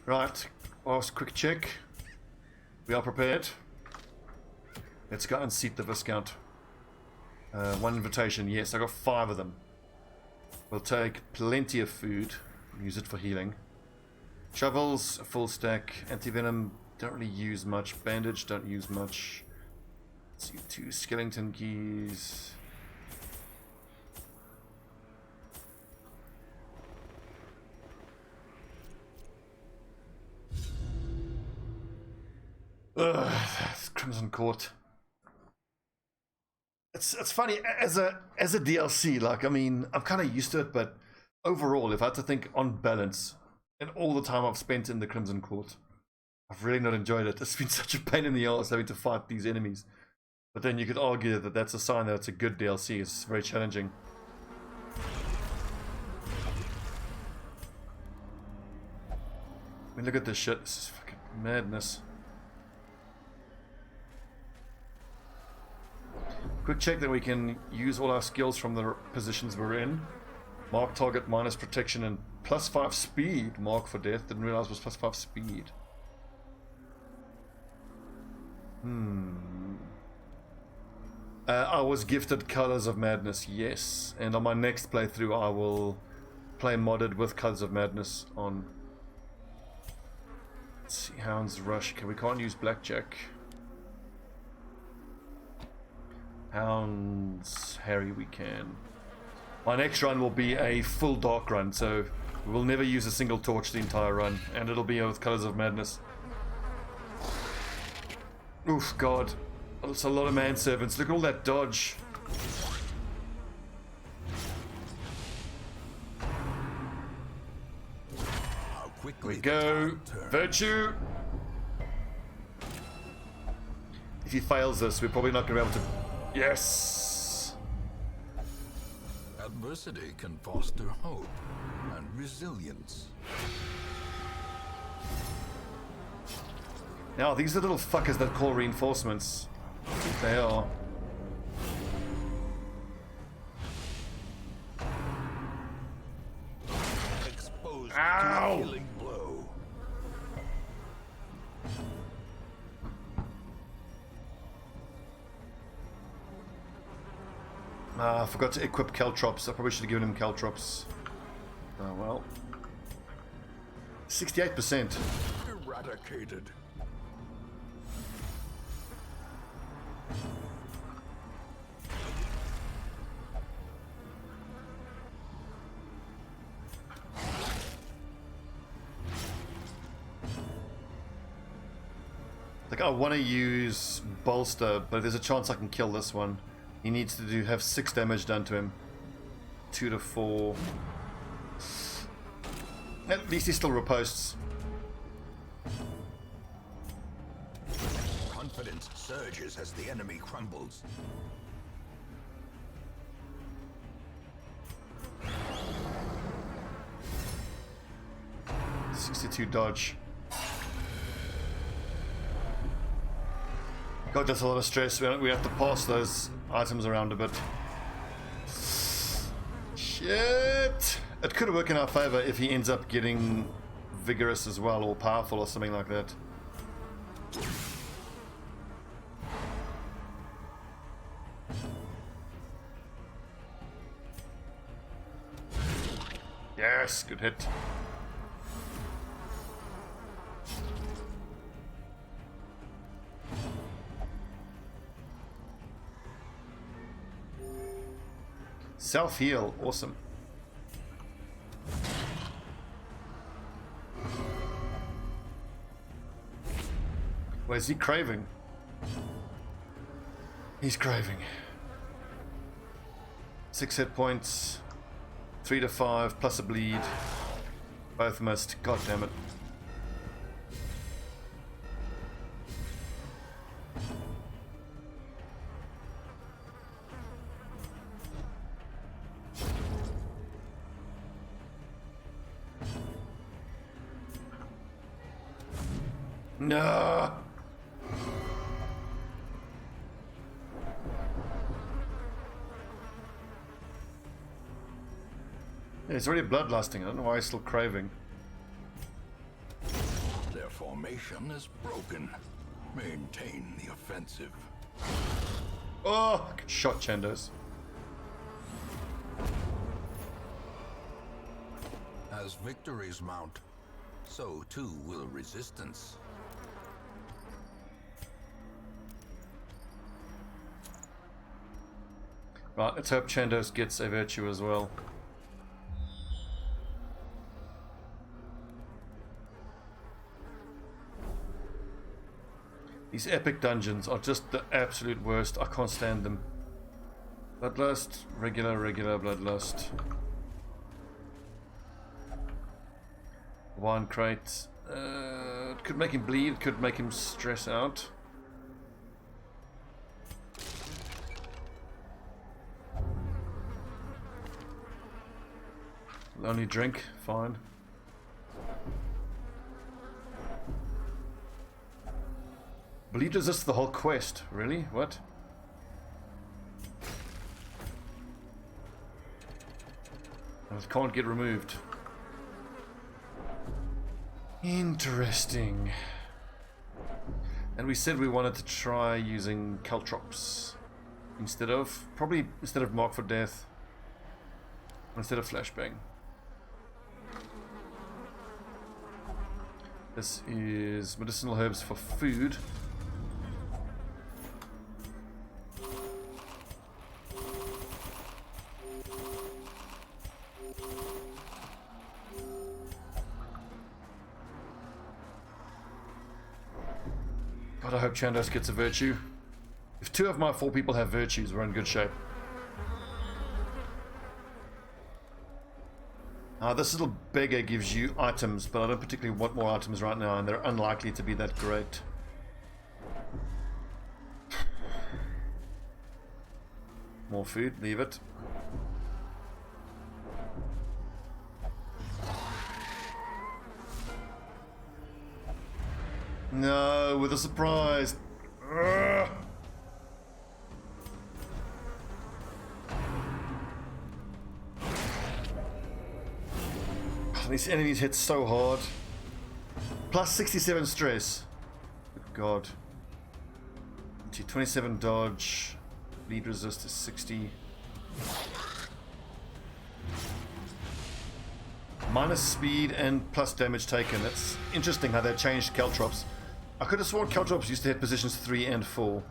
Right, last quick check. We are prepared. Let's go and seat the Viscount. One invitation, yes, I got 5 of them. We'll take plenty of food, use it for healing. Shovels, a full stack. Anti-venom, don't really use much. Bandage, don't use much. Let's see, 2 skeleton keys. Ugh, Crimson Court. It's funny as a DLC. Like, I mean, I'm kind of used to it, but overall, if I had to think on balance, and all the time I've spent in the Crimson Court, I've really not enjoyed it. It's been such a pain in the ass having to fight these enemies. But then you could argue that that's a sign that it's a good DLC. It's very challenging. I mean, look at this shit. This is fucking madness. Quick check that we can use all our skills from the positions we're in. Mark target minus protection and +5 speed. Mark for death. Didn't realize it was +5 speed. I was gifted Colors of Madness, yes. And on my next playthrough I will play modded with Colors of Madness on. Let's see, Hound's Rush. Okay, we can't use Blackjack. Hound's Harry we can. My next run will be a full dark run, so we will never use a single torch the entire run, and it'll be with Colors of Madness. Oof, God. That's a lot of manservants. Look at all that dodge. We go. Virtue. If he fails this, we're probably not going to be able to... Yes! Adversity can foster hope and resilience. Now, these are little fuckers that call reinforcements. They are. Exposed Ow! to a killing blow. I forgot to equip caltrops. I probably should have given him caltrops. Oh well. 68%. Eradicated. Like, I want to use Bolster, but there's a chance I can kill this one. He needs to have 6 damage done to him. 2 to 4. At least he still riposts. Confidence surges as the enemy crumbles. .62 dodge. God, that's a lot of stress. We have to pass those items around a bit. Shit! It could work in our favor if he ends up getting vigorous as well, or powerful, or something like that. Yes, good hit. Self-heal, awesome. Where's he craving? He's craving. 6 hit points, 3 to 5, plus a bleed. Both missed, god damn it. No. Yeah, it's already bloodlusting. I don't know why he's still craving. formation is broken. Maintain the offensive. Oh, good shot, Chandos. As victories mount, so too will resistance. Right, let's hope Chandos gets a virtue as well. These epic dungeons are just the absolute worst. I can't stand them. Bloodlust, regular bloodlust. Wine crate. It could make him bleed, could make him stress out. Only drink, fine. Bleed resists the whole quest, really? What? And it can't get removed. Interesting. And we said we wanted to try using caltrops instead of Mark for Death, instead of Flashbang. This is medicinal herbs for food. God, I hope Chandos gets a virtue. If 2 of my 4 people have virtues, we're in good shape. This little beggar gives you items, but I don't particularly want more items right now, and they're unlikely to be that great. More food, leave it. No, with a surprise. Ugh. These enemies hit so hard. Plus 67 stress. Good God. 27 dodge. Bleed resist is 60. Minus speed and plus damage taken. That's interesting how they changed caltrops. I could have sworn caltrops used to hit positions 3 and 4.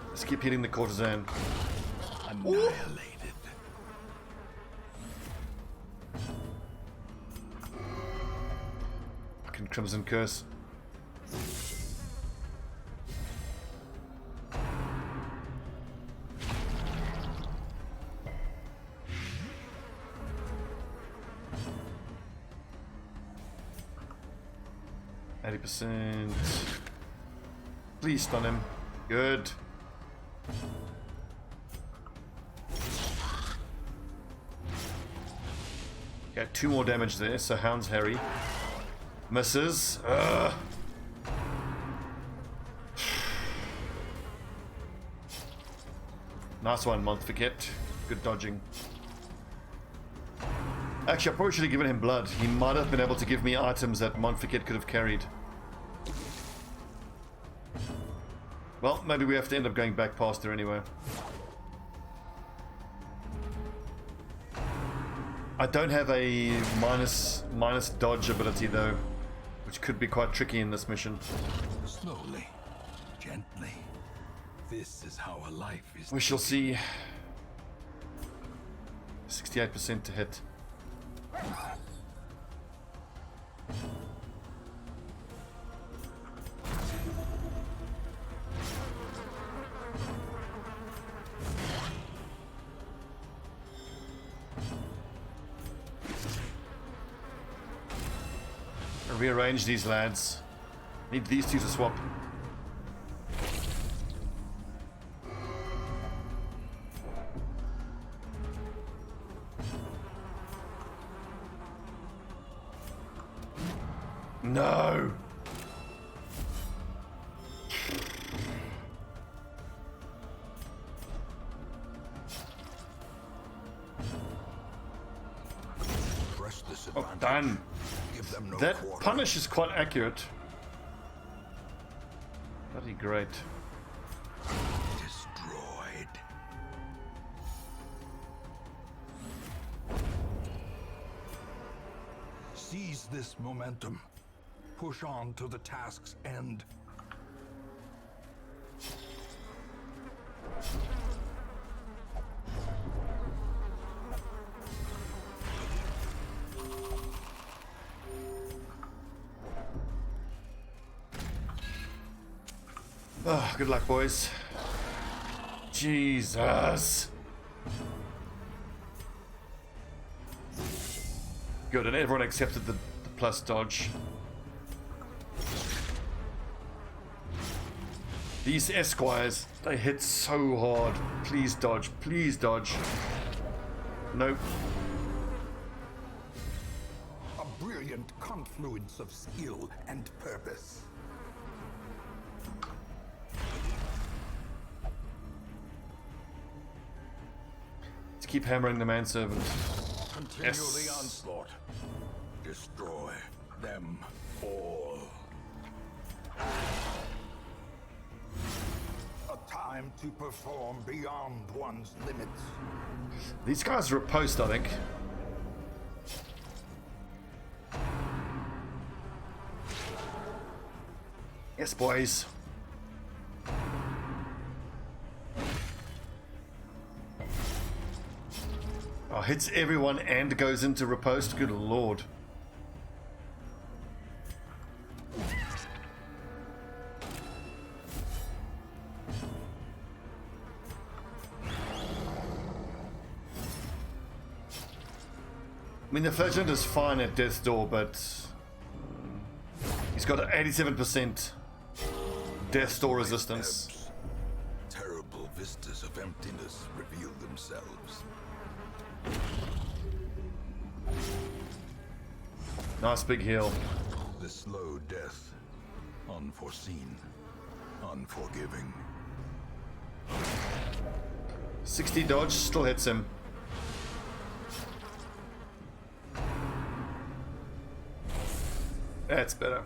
Let's keep hitting the courtesan. Annihilated. Fucking Crimson Curse. %. Please stun him. Good. Okay, 2 more damage there, so Hound's Harry. Misses. Nice one, Montfichet. Good dodging. Actually, I probably should have given him blood. He might have been able to give me items that Montfichet could have carried. Well, maybe we have to end up going back past her anyway. I don't have a minus dodge ability though, which could be quite tricky in this mission. Slowly, gently. This is how a life is. We shall see. 68% to hit. Rearrange these lads. Need these 2 to swap. No. Press the Oh, disadvantage. done. Give them no That quarter. punish is quite accurate. Bloody great. Destroyed. Seize this momentum. Push on to the task's end. Oh, good luck, boys. Jesus. Good, and everyone accepted the plus dodge. These Esquires, they hit so hard. Please dodge, please dodge. Nope. A brilliant confluence of skill and purpose. Let's keep hammering the manservant. Continue Yes. the onslaught. Destroy them all. A time to perform beyond one's limits. These guys are a post, I think. Yes, boys. Oh, hits everyone and goes into riposte. Good lord. I mean, the Flagellant is fine at death's door, but he's got 87% death's door resistance. Ebbs. Terrible vistas of emptiness reveal themselves. Nice big heal. The slow death. Unforeseen. Unforgiving. 60 dodge, still hits him. That's better.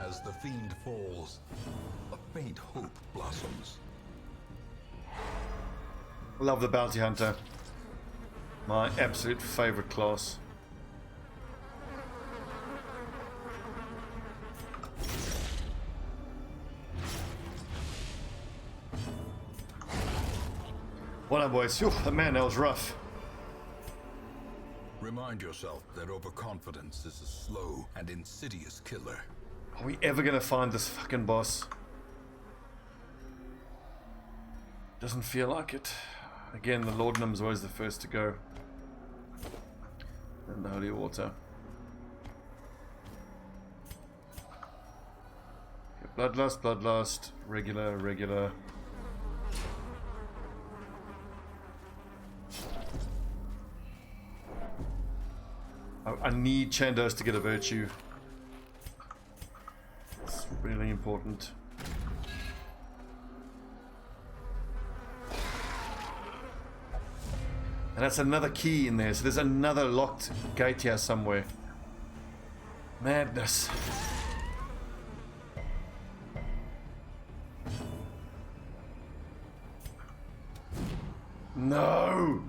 As the fiend falls, a faint hope blossoms. Love the bounty hunter. My absolute favorite class. Well done, boys. Phew, man, that was rough. Remind yourself that overconfidence is a slow and insidious killer. Are we ever gonna find this fucking boss? Doesn't feel like it. Again, the laudanum's always the first to go. And the holy water. Okay, bloodlust, regular. I need Chandos to get a virtue. It's really important. And that's another key in there, so there's another locked gate here somewhere. Madness. No!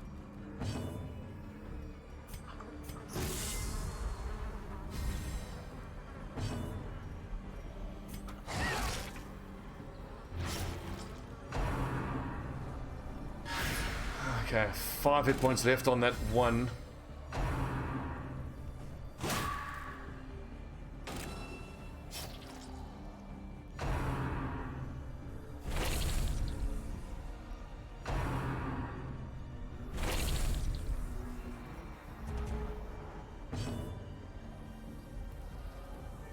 Okay, 5 hit points left on that one.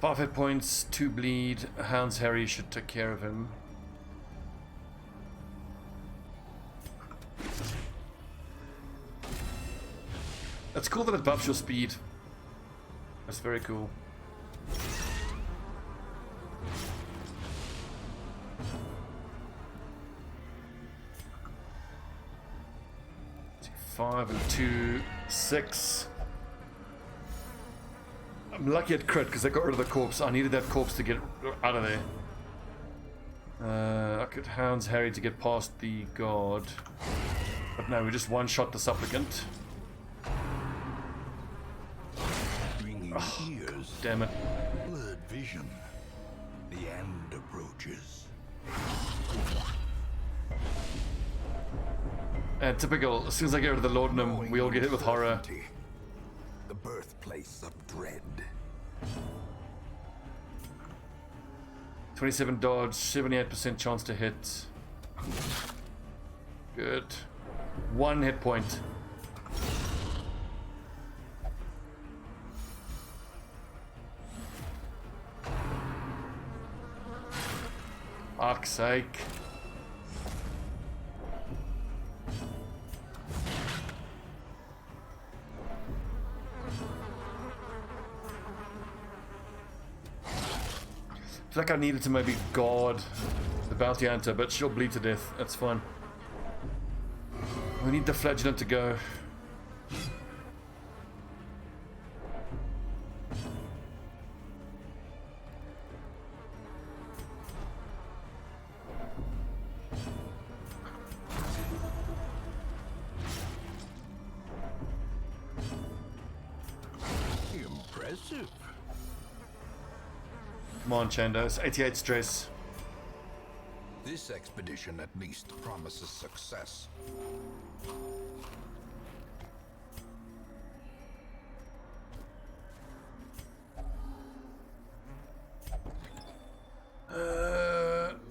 Five hit points, 2 bleed. Hound's Harry should take care of him. It's cool that it buffs your speed. That's very cool. 5 and 2, 6. I'm lucky at crit because I got rid of the corpse. I needed that corpse to get out of there. I could hounds Harry to get past the guard. But no, we just one-shot the supplicant. Oh, damn it. Blurred vision. The end approaches. And typical, as soon as I get rid of the laudanum, we all get hit with horror. The birthplace of dread. 27 dodge, 78% chance to hit. Good. 1 hit point. Fuck's sake. I feel like I needed to maybe guard the bounty hunter, but she'll bleed to death. That's fine. We need the flagellant to go. Impressive. Come on, Chandos. 88 stress. This expedition at least promises success.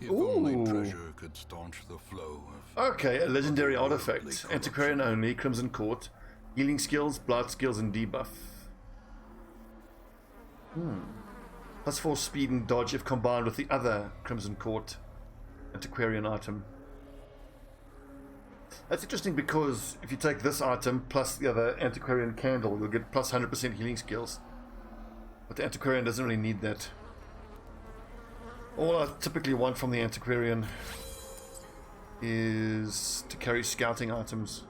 If only treasure could staunch the flow of... Okay, a legendary artifact. Antiquarian only, Crimson Court. Healing skills, blood skills, and debuff. Plus 4 speed and dodge if combined with the other Crimson Court antiquarian item. That's interesting because if you take this item plus the other antiquarian candle, you'll get plus 100% healing skills. But the antiquarian doesn't really need that. All I typically want from the antiquarian is to carry scouting items.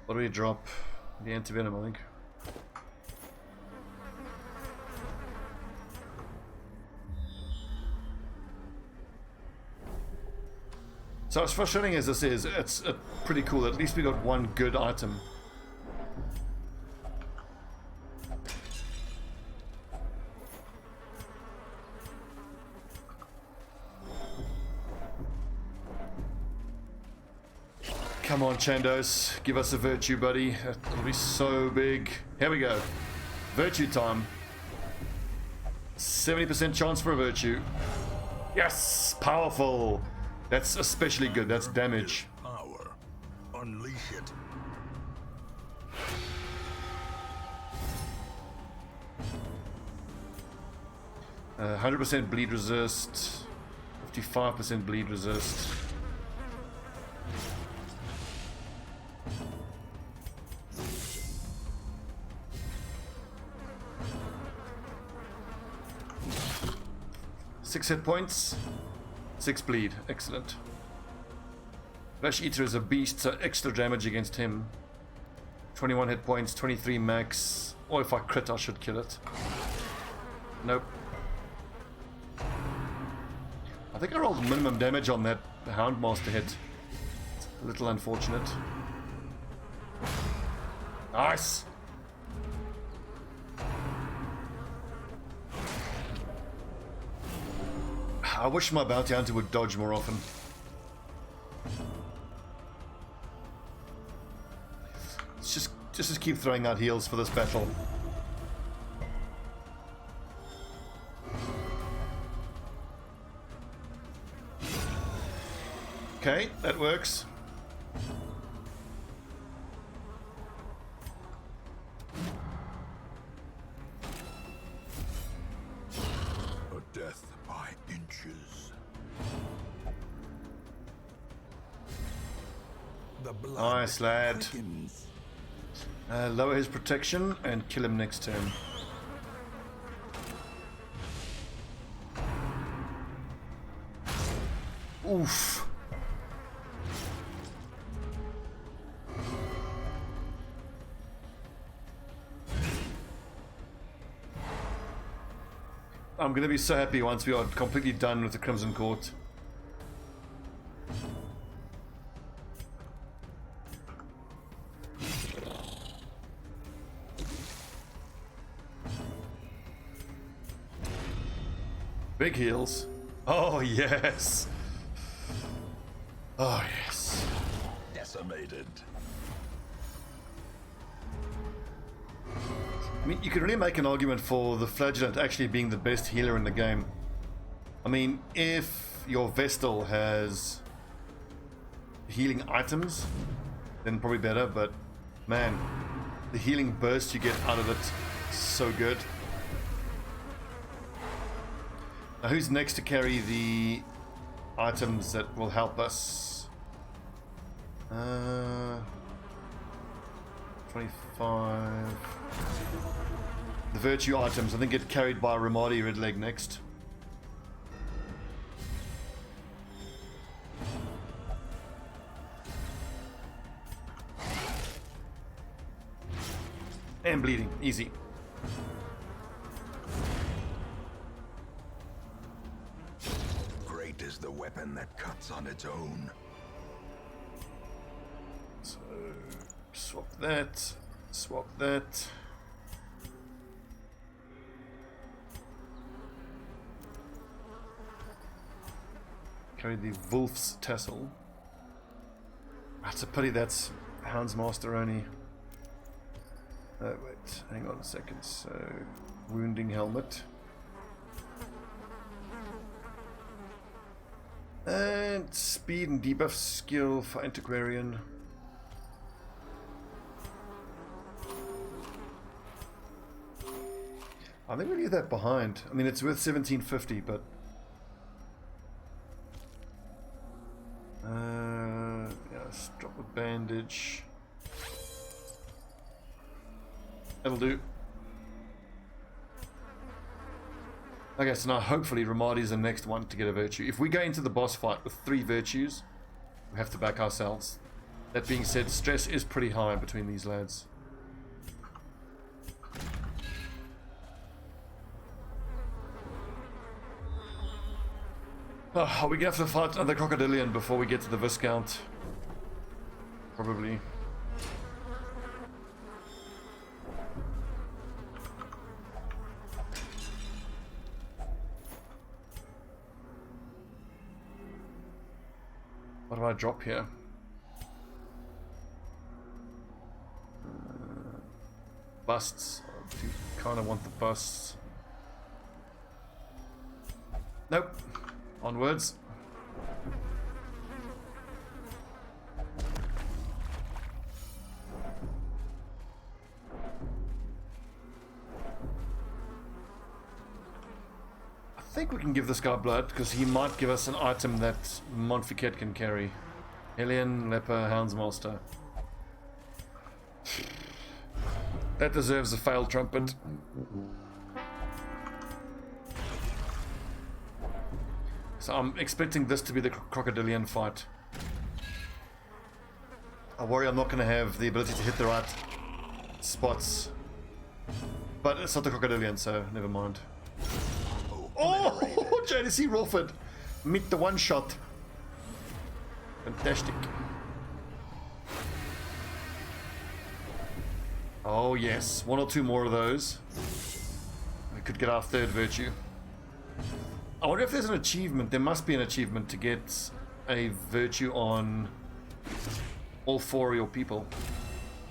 What do we drop? The antivenom, I think. So as frustrating as this is, it's pretty cool. At least we got one good item. Come on, Chandos. Give us a virtue, buddy. That'll be so big. Here we go. Virtue time. 70% chance for a virtue. Yes! Powerful! That's especially good. That's damage. Power. Unleash it. Uh, 100% bleed resist. 55% bleed resist. Six hit points, 6 bleed. Excellent. Flesh Eater is a beast, so extra damage against him. 21 hit points, 23 max. Or if I crit, I should kill it. Nope. I think I rolled minimum damage on that Houndmaster hit. It's a little unfortunate. Nice! I wish my bounty hunter would dodge more often. Let's just keep throwing out heals for this battle. Okay, that works. A death by inches. The blood Nice, lad. quickens. Lower his protection and kill him next turn. Oof. I'm gonna be so happy once we are completely done with the Crimson Court. Big heals. Oh yes. Oh yes. Decimated. I mean, you could really make an argument for the Flagellant actually being the best healer in the game. I mean, if your Vestal has healing items, then probably better, but man, the healing burst you get out of it, so good. Now, who's next to carry the items that will help us? 25. The virtue items, I think, get carried by Ramadi Redleg next. And bleeding, easy. Great is the weapon that cuts on its own. So, swap that, swap that. Carry the Wolf's Tassel. It's a pity that's Hound's Master only. Oh, wait, hang on a second. So, Wounding Helmet. And Speed and Debuff Skill for Antiquarian. I think we leave that behind. I mean, it's worth 1750, but yeah, let's drop a bandage. That'll do. Okay, so now hopefully Ramadi's the next one to get a virtue. If we go into the boss fight with 3 virtues, we have to back ourselves. That being said, stress is pretty high between these lads. Oh, are we gonna have to fight another crocodilian before we get to the Viscount? Probably. What do I drop here? Busts. I do kind of want the busts. Nope. Onwards. I think we can give this guy blood because he might give us an item that Montfichet can carry. Alien, Leper, Houndsmaster. That deserves a failed trumpet. So I'm expecting this to be the crocodilian fight. I worry I'm not going to have the ability to hit the right spots. But it's not the crocodilian, so never mind. Oh, JDC Rawford! Meet the one shot. Fantastic. Oh yes, 1 or 2 more of those. We could get our 3rd virtue. I wonder if there's an achievement. There must be an achievement to get a virtue on all 4 of your people.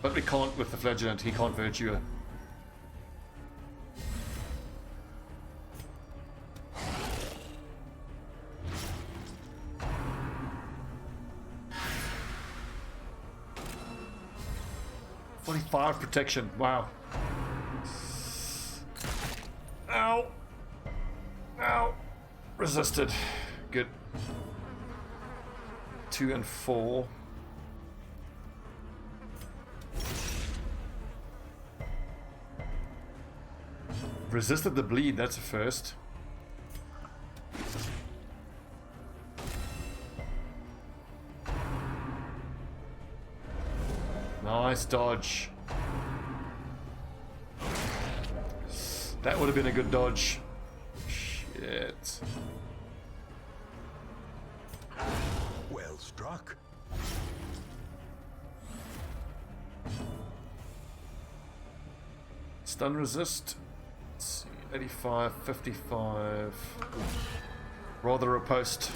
But we can't with the Flagellant. He can't virtue. '45 protection. Wow. Ow. Ow. Resisted. Good. 2 and 4. resisted the bleed, that's a first. Nice dodge. That would have been a good dodge. Shit. Well struck. Stun resist. Let's see. 85, 55. Rather riposte.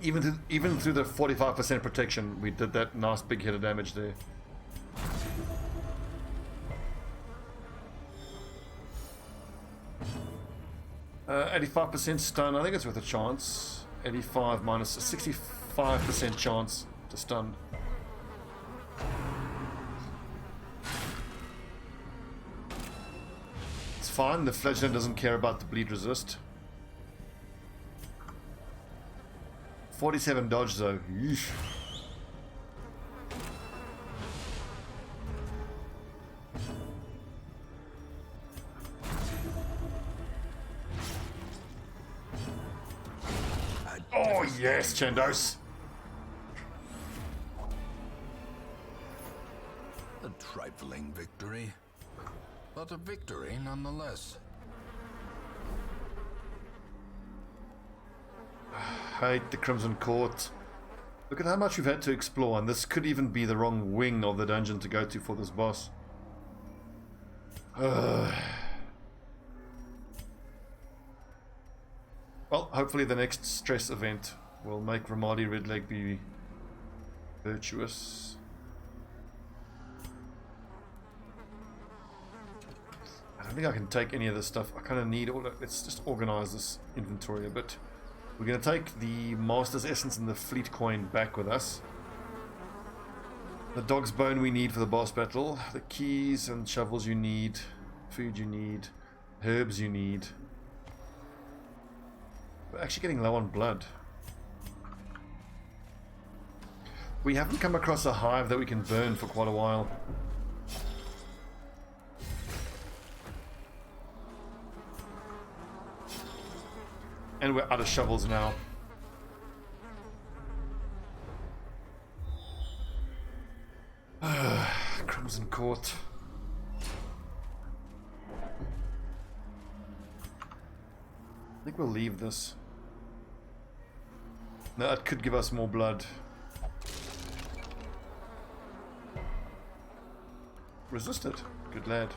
Even through the 45% protection, we did that nice big hit of damage there. Uh, 85% stun, I think it's worth a chance. 85 minus a 65% chance to stun. It's fine, the fledgling doesn't care about the bleed resist. 47 dodge though. Yeesh. Oh yes, Chandos. A trifling victory, but a victory nonetheless. Hate the Crimson Court. Look at how much we've had to explore, and this could even be the wrong wing of the dungeon to go to for this boss. Well, hopefully the next stress event will make Ramadi Redleg be virtuous. I don't think I can take any of this stuff. I kind of need all. Let's just organize this inventory a bit. We're going to take the Master's Essence and the Fleet Coin back with us. The Dog's Bone we need for the boss battle. The keys and shovels you need. Food you need. Herbs you need. We're actually getting low on blood. We haven't come across a hive that we can burn for quite a while. And we're out of shovels now. Crimson Court. I think we'll leave this. No, it could give us more blood. Resisted. Good lad.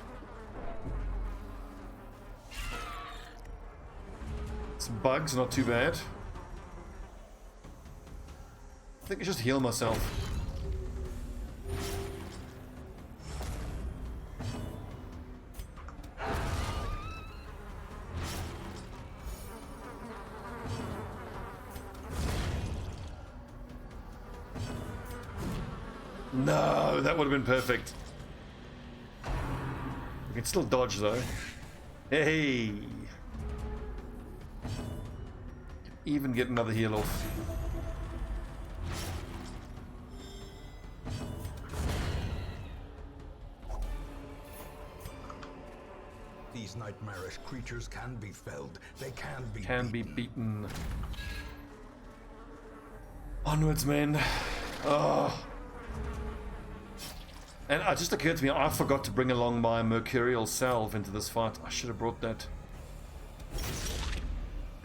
Some bugs, not too bad. I think I just heal myself. No, that would have been perfect. We can still dodge though. Hey! Even get another heal off. These nightmarish creatures can be felled. They can be beaten. Onwards, men. Oh. And it just occurred to me, I forgot to bring along my mercurial salve into this fight. I should have brought that.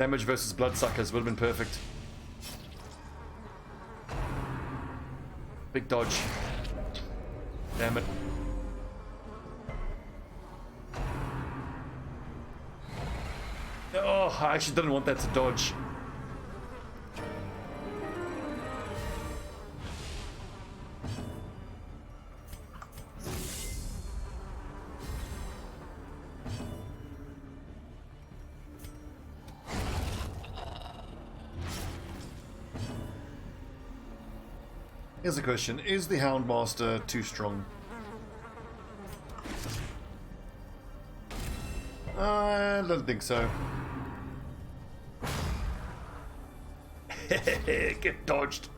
Damage versus bloodsuckers would have been perfect. Big dodge. Damn it. Oh, I actually didn't want that to dodge. Here's a question. Is the Houndmaster too strong? I don't think so. Get dodged.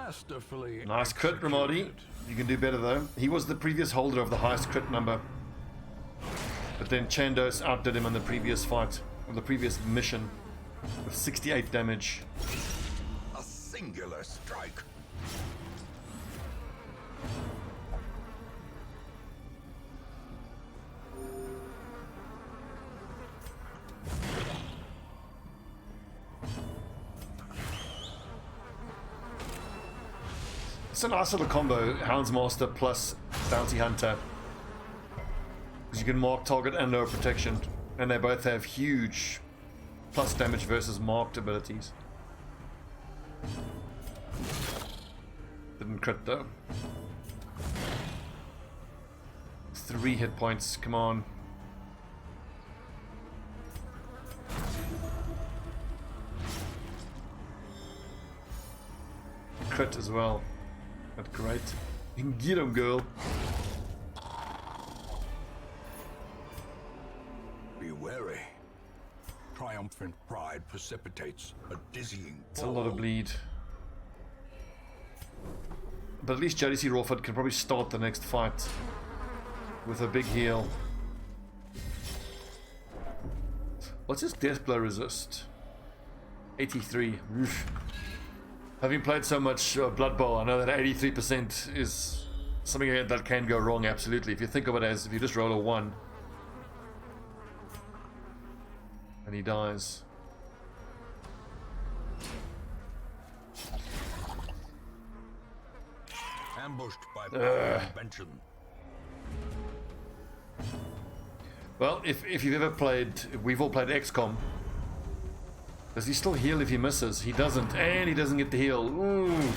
Masterfully Nice crit, Ramadi. executed. You can do better though. He was the previous holder of the highest crit number. But then Chandos outdid him in the previous fight, on the previous mission, with 68 damage. A singular strike. It's a nice little combo, Houndsmaster plus Bounty Hunter. Because you can mark target and lower protection. And they both have huge plus damage versus marked abilities. Didn't crit though. 3 hit points, come on. Crit as well. But great. You can get him, girl. Be wary. Triumphant pride precipitates a dizzying It's a lot of bleed. But at least JDC Rawford can probably start the next fight with a big heal. What's his death blow resist? 83. Oof. Having played so much Blood Bowl, I know that 83% is something that can go wrong, absolutely. If you think of it as if you just roll a 1 and he dies. ambushed by power invention. Well, if you've ever played, we've all played XCOM. Does he still heal if he misses? He doesn't, and he doesn't get the heal. Ooh.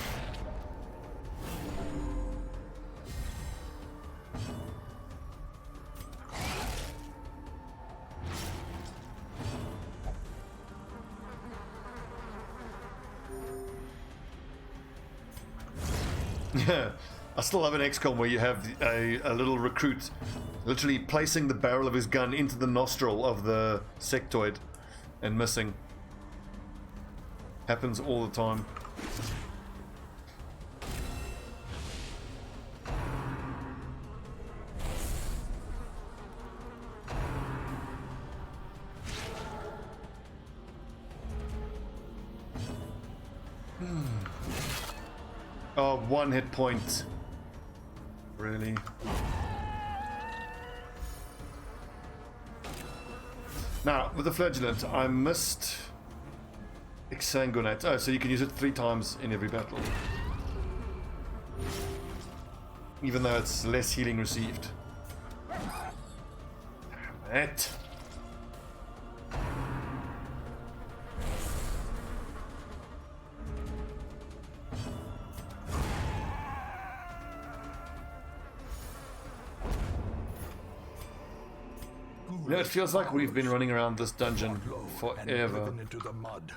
Yeah, I still have an XCOM where you have a little recruit literally placing the barrel of his gun into the nostril of the sectoid and missing. Happens all the time. Oh, 1 hit point. Really? Now, with the flagellant, I missed exsanguinate. Oh, so you can use it 3 times in every battle. Even though it's less healing received. Damn it. You know, it feels like we've been running around this dungeon forever. Into the mud.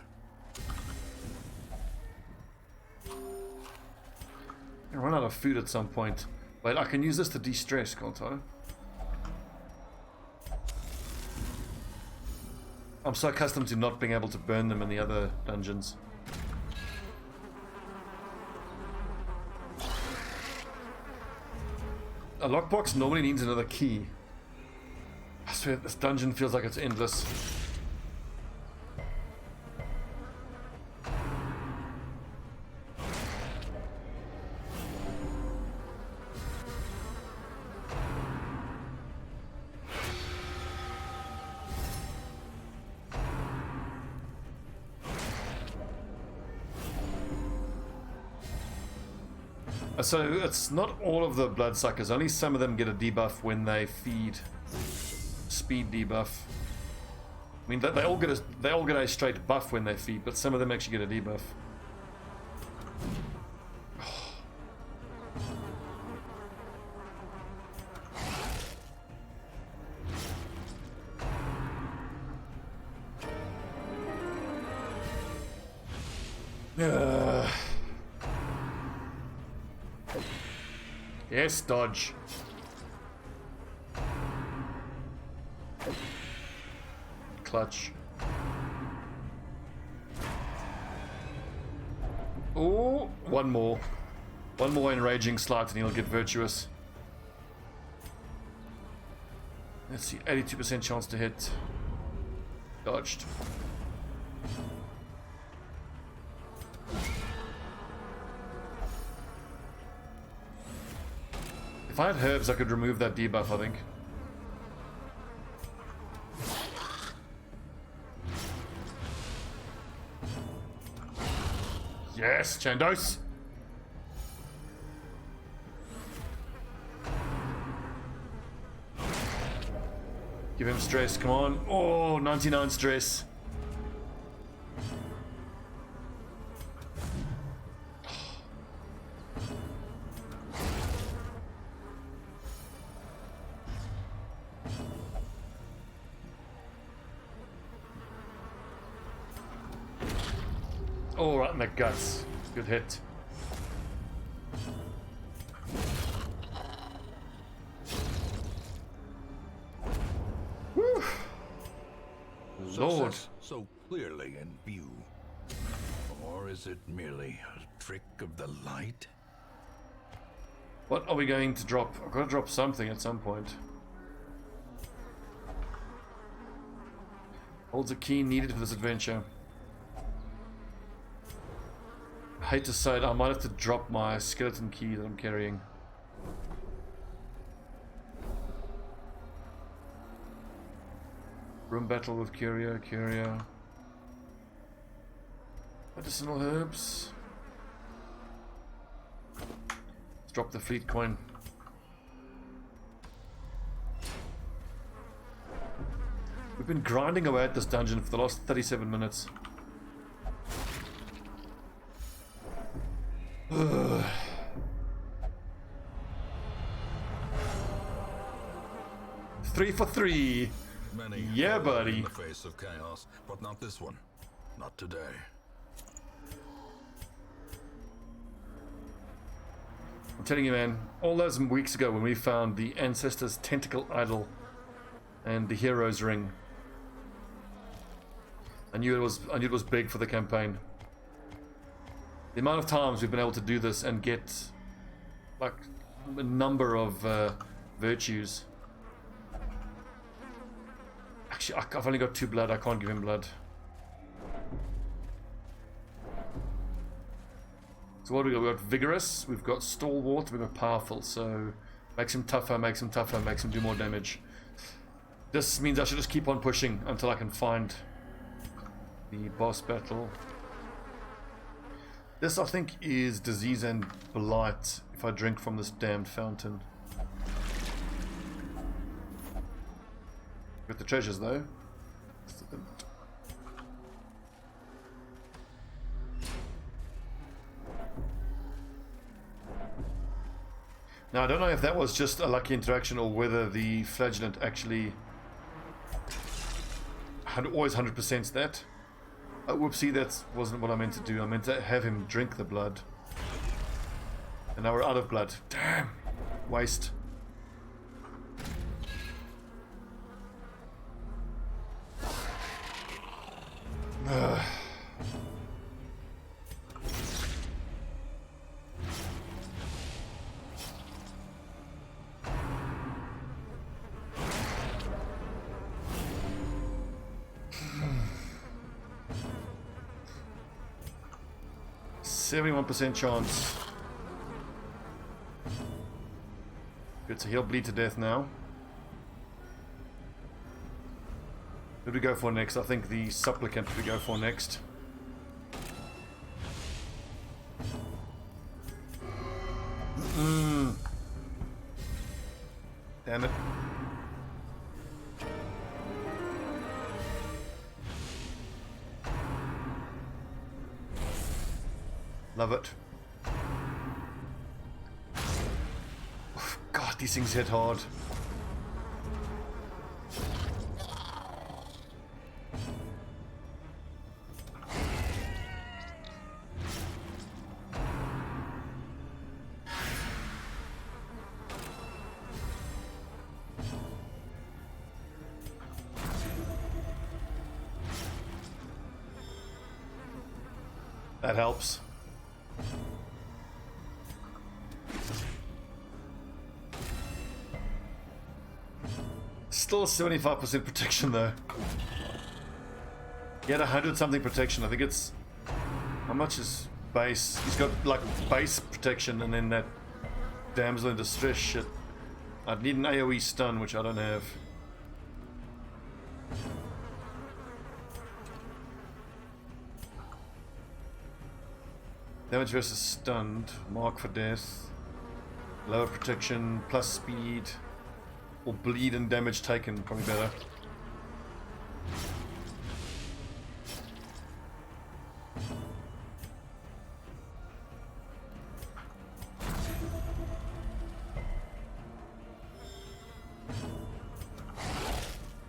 I run out of food at some point. Wait, I can use this to de-stress, can't I? I'm so accustomed to not being able to burn them in the other dungeons. A lockbox normally needs another key. I swear this dungeon feels like it's endless. So it's not all of the bloodsuckers, only some of them get a debuff when they feed. Speed debuff. I mean, they all get a straight buff when they feed, but some of them actually get a debuff. Yes, dodge. Clutch. Oh, one more. One more enraging slight and he'll get virtuous. Let's see, 82% chance to hit. Dodged. If I had herbs, I could remove that debuff, I think. Yes, Chandos! Give him stress, come on. Oh, 99 stress. Oh, right in the guts. Good hit. Whew. Lord. Success so clearly in view. Or is it merely a trick of the light? What are we going to drop? I've got to drop something at some point. Holds a key needed for this adventure. I hate to say it, I might have to drop my skeleton key that I'm carrying. Room battle with Curio. Medicinal herbs. Let's drop the fleet coin. We've been grinding away at this dungeon for the last 37 minutes. Ugh. Three for three. Many Yeah, fall buddy. in the face of chaos, but not this one. Not today. I'm telling you, man, all those weeks ago when we found the Ancestor's Tentacle Idol and the Hero's Ring, I knew it was big for the campaign. The amount of times we've been able to do this and get like a number of virtues. Actually, I've only got 2 blood. I can't give him blood. So what do we got? We've got vigorous, we've got stalwart, we've got powerful. So makes him tougher, makes him do more damage. This means I should just keep on pushing until I can find the boss battle. This, I think, is disease and blight if I drink from this damned fountain. Got the treasures though. Now I don't know if that was just a lucky interaction or whether the flagellant actually had always 100% that. Oh, whoopsie, that wasn't what I meant to do. I meant to have him drink the blood. And now we're out of blood. Damn! Waste. Ugh. %71 chance. Good, so he'll bleed to death now. Who do we go for next? I think the supplicant we go for next. Damn it. Love it. God, these things hit hard. That helps. Still 75% protection though. He had 100 something protection. I think it's... How much is base? He's got like base protection and then that damsel in distress shit. I'd need an AoE stun, which I don't have. Damage versus stunned. Mark for death. Lower protection, plus speed. Or bleed and damage taken, probably better.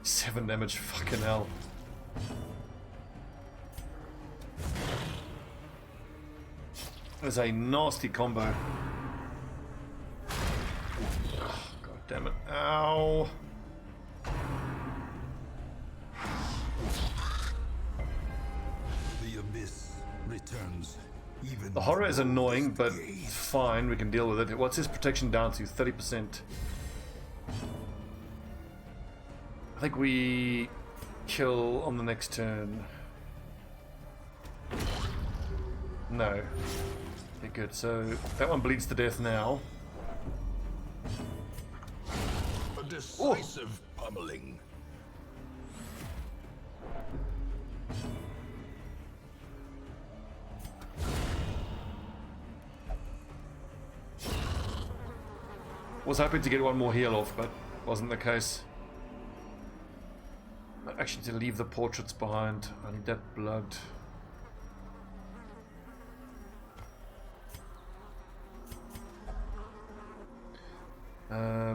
Seven damage, fucking hell. That is a nasty combo. Oh, God damn it. Ow. The abyss returns. Even the horror is annoying, but fine, we can deal with it. What's his protection down to? 30%. I think we kill on the next turn. No. Okay, good. So that one bleeds to death now. A decisive pummeling. Was hoping to get one more heal off, but wasn't the case. Actually, to leave the portraits behind. I need that blood.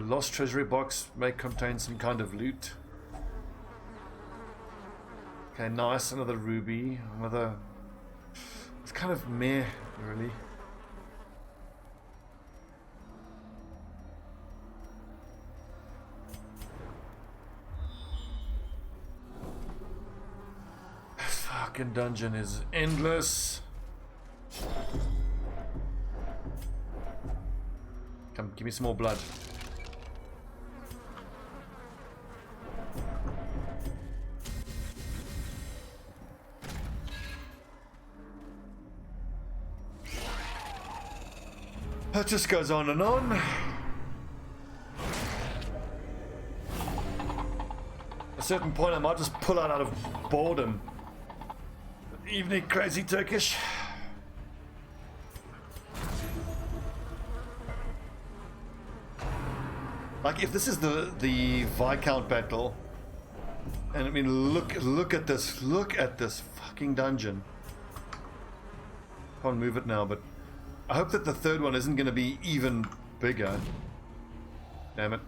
Lost treasury box may contain some kind of loot. Okay, nice. Another ruby. Another... It's kind of meh, really. This fucking dungeon is endless. Come, give me some more blood. That just goes on and on. At a certain point I might just pull out of boredom. Evening, crazy Turkish. Like, if this is the Viscount battle, and I mean, look at this fucking dungeon. Can't move it now, but I hope that the third one isn't going to be even bigger. Damn it.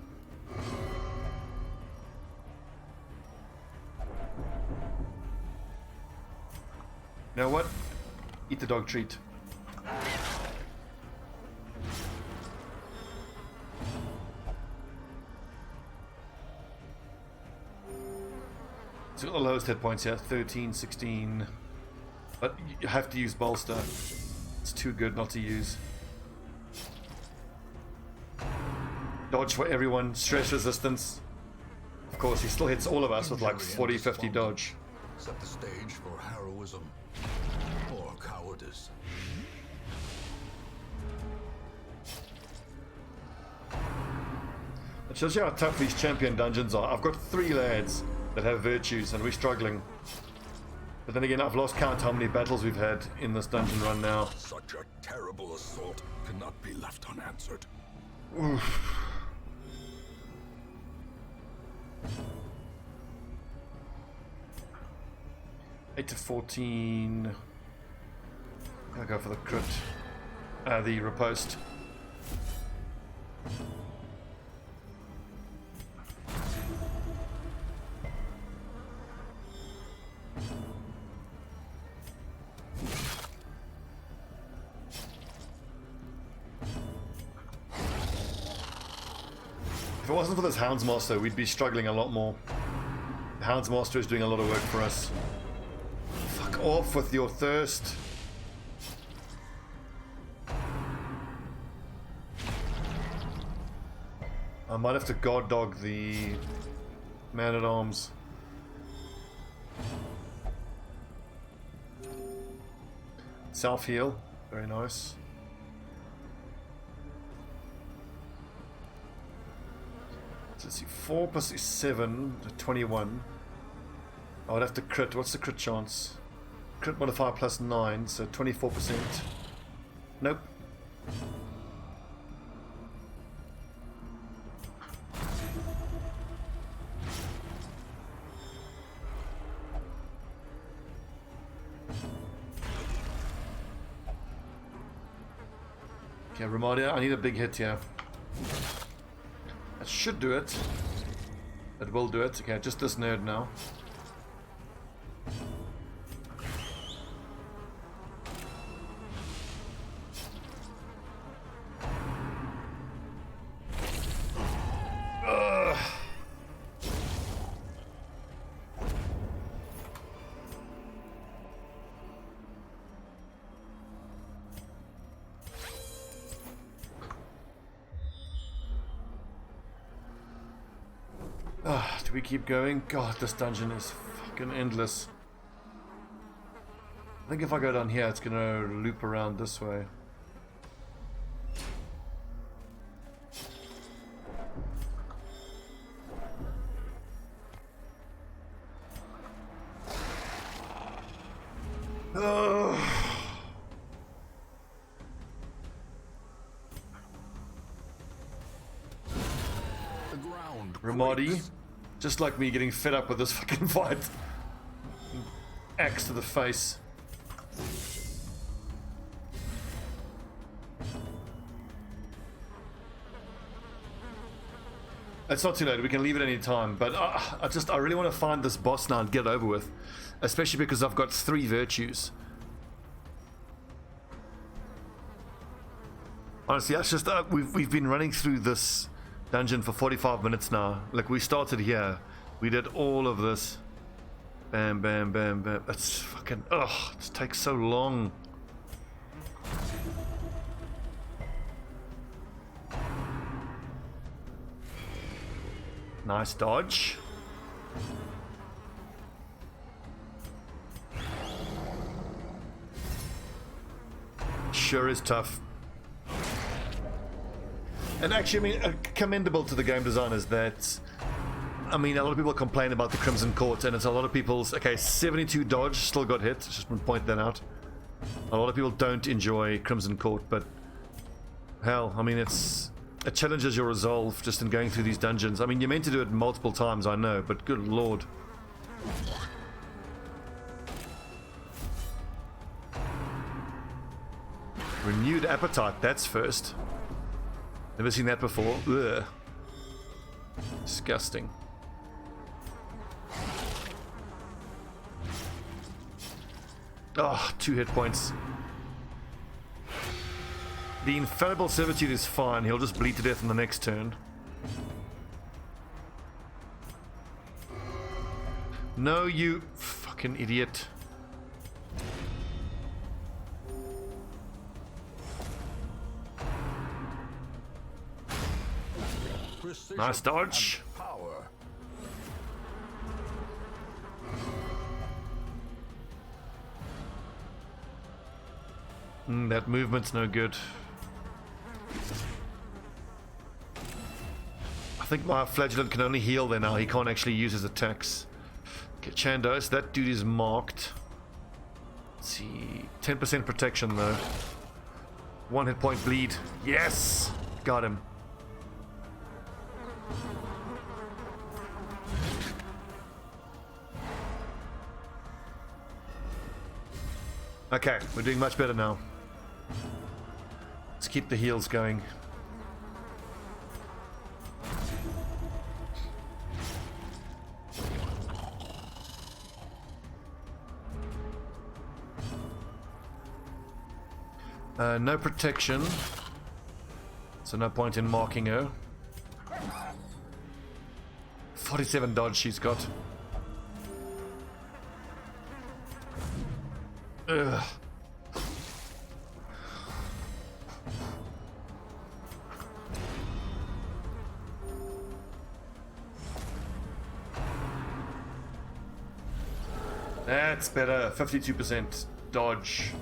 You know what? Eat the dog treat. It's got the lowest hit points here, 13, 16. But you have to use bolster. It's too good not to use. Dodge for everyone, stress resistance. Of course, he still hits all of us with like 40, 50 dodge. Set the stage for heroism or cowardice. It shows you how tough these champion dungeons are. I've got 3 lads that have virtues and we're struggling. But then again, I've lost count how many battles we've had in this dungeon run now. Such a terrible assault cannot be left unanswered. Oof. Eight to 14. I'll go for the crypt. The riposte. If it wasn't for this Houndsmaster, we'd be struggling a lot more. The Houndsmaster is doing a lot of work for us. Fuck off with your thirst. I might have to guard dog the Man at arms. Self heal. Very nice. So let's see. 4 plus 7, 21. I would have to crit. What's the crit chance? Crit modifier plus 9, so 24%. Nope. Okay, Ramadia, I need a big hit here. That should do it. It will do it. Okay, just this nerd now. Do we keep going? God, this dungeon is fucking endless. I think if I go down here, it's gonna loop around this way. Ramadi, just like me getting fed up with this fucking fight. Axe to the face. It's not too late, we can leave it any time, but I really want to find this boss now and get it over with. Especially because I've got 3 virtues. Honestly, that's just, we've been running through this dungeon for 45 minutes now. Like, we started here, we did all of this. Bam, bam, bam, bam. It's fucking, ugh, it takes so long. Nice dodge. Sure is tough. And actually, I mean, commendable to the game designers that, I mean, a lot of people complain about the Crimson Court, and it's a lot of people's, okay, 72 dodge, still got hit, just want to point that out. A lot of people don't enjoy Crimson Court, but hell, I mean, it challenges your resolve just in going through these dungeons. I mean, you're meant to do it multiple times, I know, but good lord. Renewed appetite, that's first. Never seen that before. Ugh. Disgusting. Oh, 2 hit points. The infallible servitude is fine. He'll just bleed to death in the next turn. No, you fucking idiot. Nice dodge. That movement's no good. I think my flagellant can only heal there now. He can't actually use his attacks. Okay, Chandos, that dude is marked. Let's see. 10% protection though. 1 hit point bleed. Yes! Got him. Okay, we're doing much better now. Let's keep the heals going. No protection, so no point in marking her. 47 dodge she's got. Ugh. That's better. 52% dodge.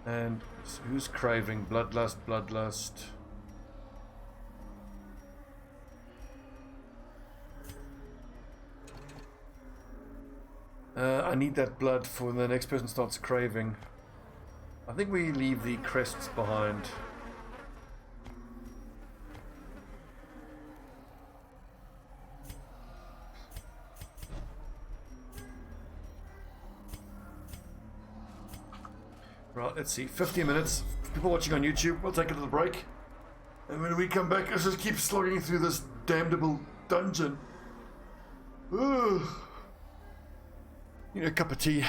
And who's craving? Bloodlust, bloodlust. I need that blood for when the next person starts craving. I think we leave the crests behind. Right, let's see. 50 minutes. People watching on YouTube, we'll take a little break. And when we come back, let's just keep slogging through this damnable dungeon. Ugh. You know, a cup of tea.